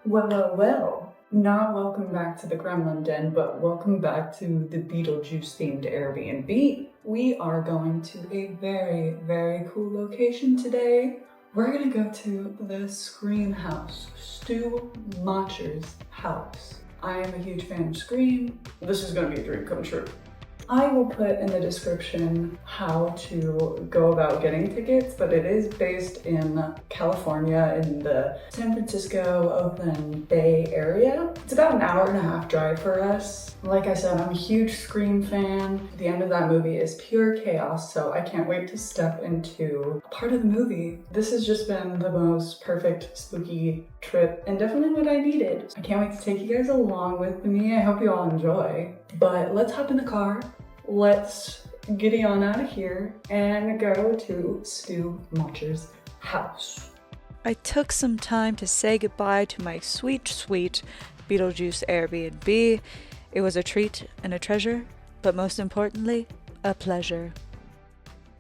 Well. Not welcome back to the Gremlin Den, but welcome back to the Beetlejuice-themed Airbnb. We are going to a very, very cool location today. We're gonna go to the Scream house, Stu Macher's house. I am a huge fan of Scream. This is gonna be a dream come true. I will put in the description how to go about getting tickets, but it is based in California in the San Francisco, Oakland Bay area. It's about an hour and a half drive for us. Like I said, I'm a huge Scream fan. The end of that movie is pure chaos, so I can't wait to step into a part of the movie. This has just been the most perfect spooky trip and definitely what I needed. I can't wait to take you guys along with me. I hope you all enjoy. But let's hop in the car. Let's get on out of here and go to Stu Macher's house. I took some time to say goodbye to my sweet, sweet Beetlejuice Airbnb. It was a treat and a treasure, but most importantly, a pleasure.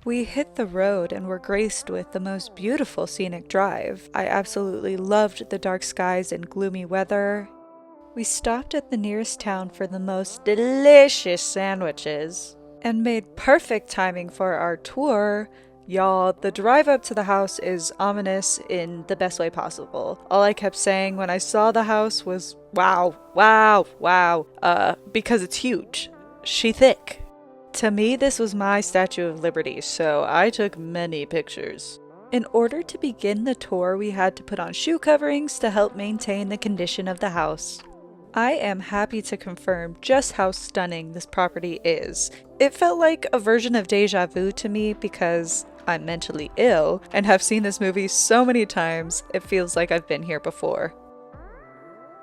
We hit the road and were graced with the most beautiful scenic drive. I absolutely loved the dark skies and gloomy weather. We stopped at the nearest town for the most delicious sandwiches and made perfect timing for our tour. Y'all, the drive up to the house is ominous in the best way possible. All I kept saying when I saw the house was, wow, wow, wow, because it's huge. She thick. To me, this was my Statue of Liberty, so I took many pictures. In order to begin the tour, we had to put on shoe coverings to help maintain the condition of the house. I am happy to confirm just how stunning this property is. It felt like a version of deja vu to me because I'm mentally ill and have seen this movie so many times, it feels like I've been here before.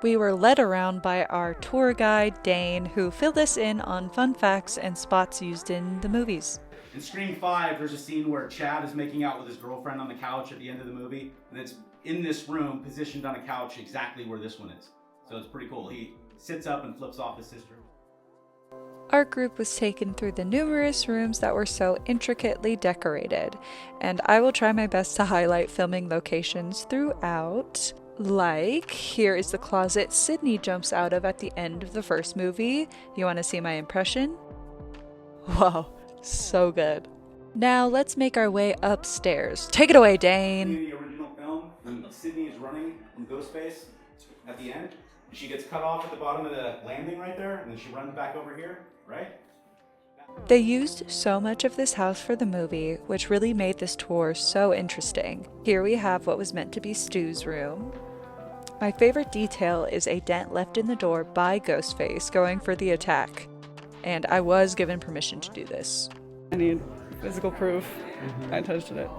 We were led around by our tour guide, Dane, who filled us in on fun facts and spots used in the movies. In Scream 5, there's a scene where Chad is making out with his girlfriend on the couch at the end of the movie, and it's in this room, positioned on a couch exactly where this one is. So it's pretty cool. He sits up and flips off his sister. Our group was taken through the numerous rooms that were so intricately decorated, and I will try my best to highlight filming locations throughout. Like, here is the closet Sydney jumps out of at the end of the first movie. You want to see my impression? Wow, so good. Now let's make our way upstairs. Take it away, Dane. In the original film, when Sydney is running from Ghostface at the end, she gets cut off at the bottom of the landing right there, and then she runs back over here, right? They used so much of this house for the movie, which really made this tour so interesting. Here we have what was meant to be Stu's room. My favorite detail is a dent left in the door by Ghostface going for the attack, and I was given permission to do this. I need physical proof. I touched it.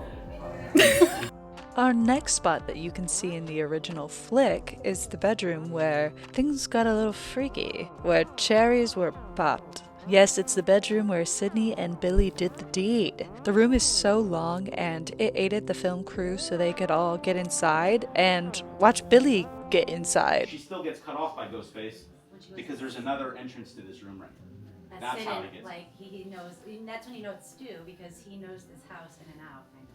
Our next spot that you can see in the original flick is the bedroom where things got a little freaky, where cherries were popped. Yes, it's the bedroom where Sydney and Billy did the deed. The room is so long and it aided the film crew so they could all get inside and watch Billy get inside. She still gets cut off by Ghostface because there's another entrance to this room right here. That's how he gets. Like he knows. That's when you know it's Stu because he knows this house in and out, kind of thing.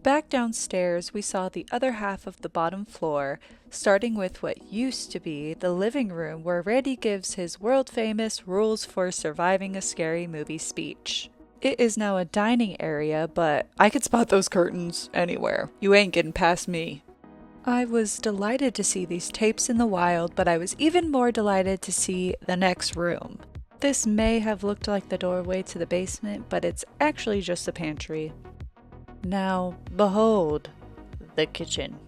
Back downstairs, we saw the other half of the bottom floor, starting with what used to be the living room where Randy gives his world-famous rules for surviving a scary movie speech. It is now a dining area, but I could spot those curtains anywhere. You ain't getting past me. I was delighted to see these tapes in the wild, but I was even more delighted to see the next room. This may have looked like the doorway to the basement, but it's actually just a pantry. Now, behold, the kitchen.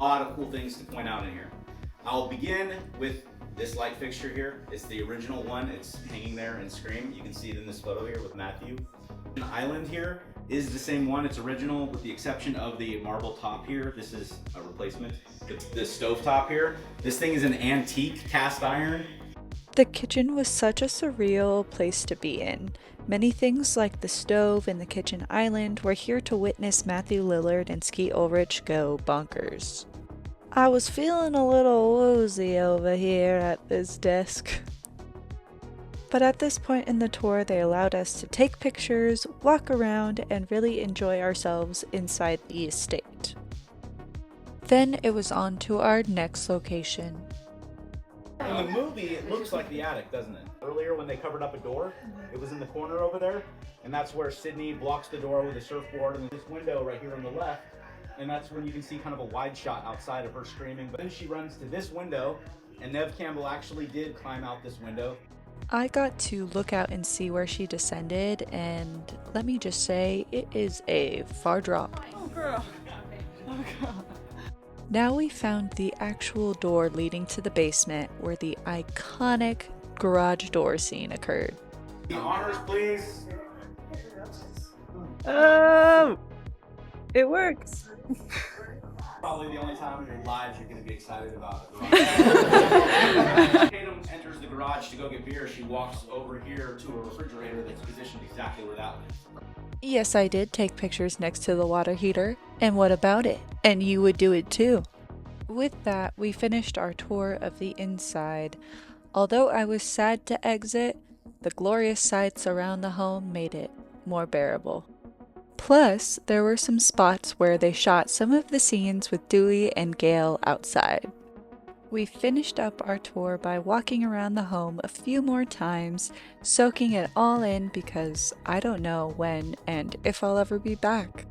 A lot of cool things to point out in here. I'll begin with this light fixture here. It's the original one. It's hanging there in Scream. You can see it in this photo here with Matthew. The island here is the same one. It's original with the exception of the marble top here. This is a replacement. The stove top here. This thing is an antique cast iron. The kitchen was such a surreal place to be in. Many things like the stove and the kitchen island were here to witness Matthew Lillard and Skeet Ulrich go bonkers. I was feeling a little woozy over here at this desk. But at this point in the tour, they allowed us to take pictures, walk around, and really enjoy ourselves inside the estate. Then it was on to our next location. In the movie, it looks like the attic, doesn't it? Earlier when they covered up a door, it was in the corner over there, and that's where Sydney blocks the door with a surfboard, and this window right here on the left, and that's when you can see kind of a wide shot outside of her screaming. But then she runs to this window, and Nev Campbell actually did climb out this window. I got to look out and see where she descended, and let me just say, it is a far drop. Oh, girl. Oh, God. Now we found the actual door leading to the basement where the iconic garage door scene occurred. The honors, please. Oh! It works. Probably the only time in your lives you're going to be excited about it. Tatum enters the garage to go get beer. She walks over here to a refrigerator that's positioned exactly where that was. Yes, I did take pictures next to the water heater. And what about it? And you would do it too. With that, we finished our tour of the inside. Although I was sad to exit, the glorious sights around the home made it more bearable. Plus, there were some spots where they shot some of the scenes with Dewey and Gail outside. We finished up our tour by walking around the home a few more times, soaking it all in because I don't know when and if I'll ever be back.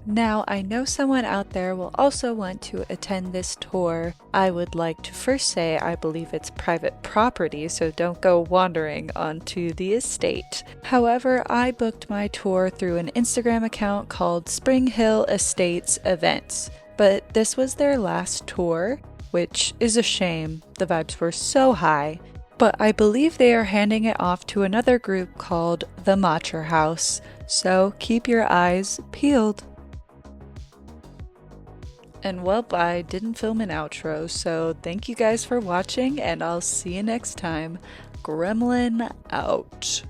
Now, I know someone out there will also want to attend this tour. I would like to first say I believe it's private property, so don't go wandering onto the estate. However, I booked my tour through an Instagram account called Spring Hill Estates Events, but this was their last tour, which is a shame. The vibes were so high. But I believe they are handing it off to another group called the Matcher House, so keep your eyes peeled. And well, I didn't film an outro, so thank you guys for watching, and I'll see you next time. Gremlin out.